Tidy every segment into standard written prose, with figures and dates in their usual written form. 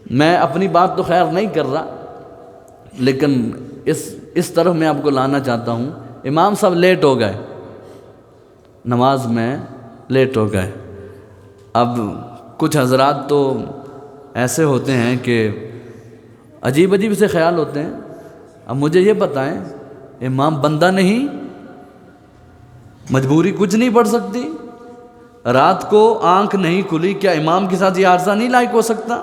میں اپنی بات تو خیر نہیں کر رہا، لیکن اس طرف میں آپ کو لانا چاہتا ہوں۔ امام صاحب لیٹ ہو گئے، نماز میں لیٹ ہو گئے۔ اب کچھ حضرات تو ایسے ہوتے ہیں کہ عجیب عجیب سے خیال ہوتے ہیں۔ اب مجھے یہ بتائیں، امام بندہ نہیں؟ مجبوری کچھ نہیں پڑ سکتی؟ رات کو آنکھ نہیں کھلی، کیا امام کے ساتھ یہ حادثہ نہیں لاحق ہو سکتا؟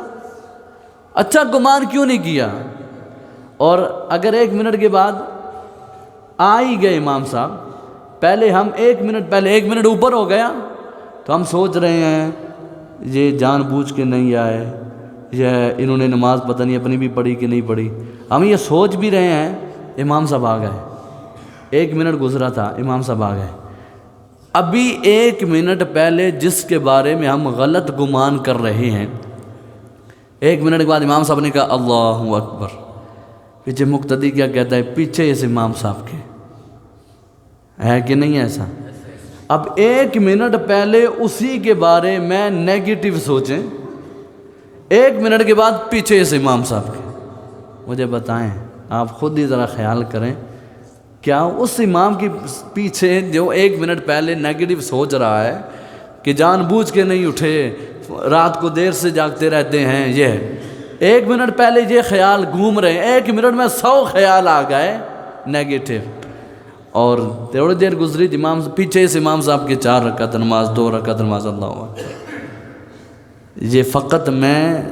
اچھا گمان کیوں نہیں کیا؟ اور اگر 1 منٹ کے بعد آ ہی گئے امام صاحب، پہلے ہم 1 منٹ پہلے 1 منٹ اوپر ہو گیا تو ہم سوچ رہے ہیں یہ جان بوجھ کے نہیں آئے، یہ انہوں نے نماز پتہ نہیں اپنی بھی پڑھی کہ نہیں پڑھی۔ ہم یہ سوچ بھی رہے ہیں، امام صاحب آ گئے، 1 منٹ گزرا تھا، امام صاحب آ گئے۔ ابھی 1 منٹ پہلے جس کے بارے میں ہم غلط گمان کر رہے ہیں، 1 منٹ کے بعد امام صاحب نے کہا اللہ اکبر۔ پیچھے مقتدی کیا کہتا ہے؟ پیچھے اس امام صاحب کے ہے کہ نہیں ایسا؟ اب 1 منٹ پہلے اسی کے بارے میں نیگیٹو سوچیں، 1 منٹ کے بعد پیچھے اس امام صاحب کے۔ مجھے بتائیں، آپ خود ہی ذرا خیال کریں، کیا اس امام کے پیچھے جو 1 منٹ پہلے نیگیٹو سوچ رہا ہے کہ جان بوجھ کے نہیں اٹھے، رات کو دیر سے جاگتے رہتے ہیں، یہ 1 منٹ پہلے یہ خیال گھوم رہے ہیں، 1 منٹ میں 100 خیال آ گئے نیگیٹو، اور تھوڑی دیر گزری پیچھے اس امام صاحب کے 4 رکعت نماز، 2 رکعت نماز، اللہ اکبر۔ یہ فقط میں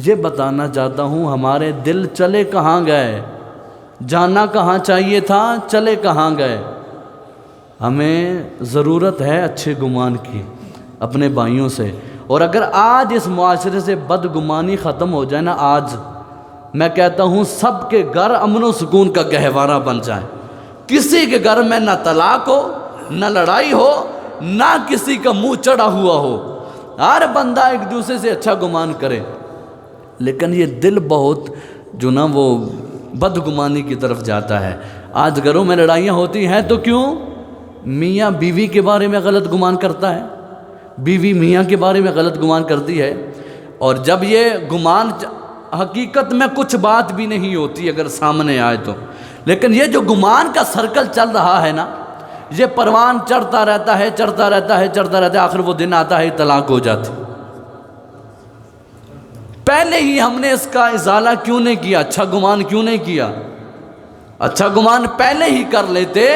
یہ بتانا چاہتا ہوں، ہمارے دل چلے کہاں گئے، جانا کہاں چاہیے تھا، چلے کہاں گئے۔ ہمیں ضرورت ہے اچھے گمان کی اپنے بھائیوں سے، اور اگر آج اس معاشرے سے بدگمانی ختم ہو جائے نا، آج میں کہتا ہوں سب کے گھر امن و سکون کا گہوارہ بن جائے، کسی کے گھر میں نہ طلاق ہو، نہ لڑائی ہو، نہ کسی کا منہ چڑھا ہوا ہو، ہر بندہ ایک دوسرے سے اچھا گمان کرے۔ لیکن یہ دل بہت جو نا وہ بدگمانی کی طرف جاتا ہے۔ آج گھروں میں لڑائیاں ہوتی ہیں تو کیوں؟ میاں بیوی کے بارے میں غلط گمان کرتا ہے، بیوی میاں کے بارے میں غلط گمان کرتی ہے، اور جب یہ گمان حقیقت میں کچھ بات بھی نہیں ہوتی اگر سامنے آئے تو، لیکن یہ جو گمان کا سرکل چل رہا ہے نا، یہ پروان چڑھتا رہتا ہے، چڑھتا رہتا ہے، چڑھتا رہتا ہے، آخر وہ دن آتا ہے طلاق ہو جاتی۔ پہلے ہی ہم نے اس کا ازالہ کیوں نہیں کیا؟ اچھا گمان کیوں نہیں کیا؟ اچھا گمان پہلے ہی کر لیتے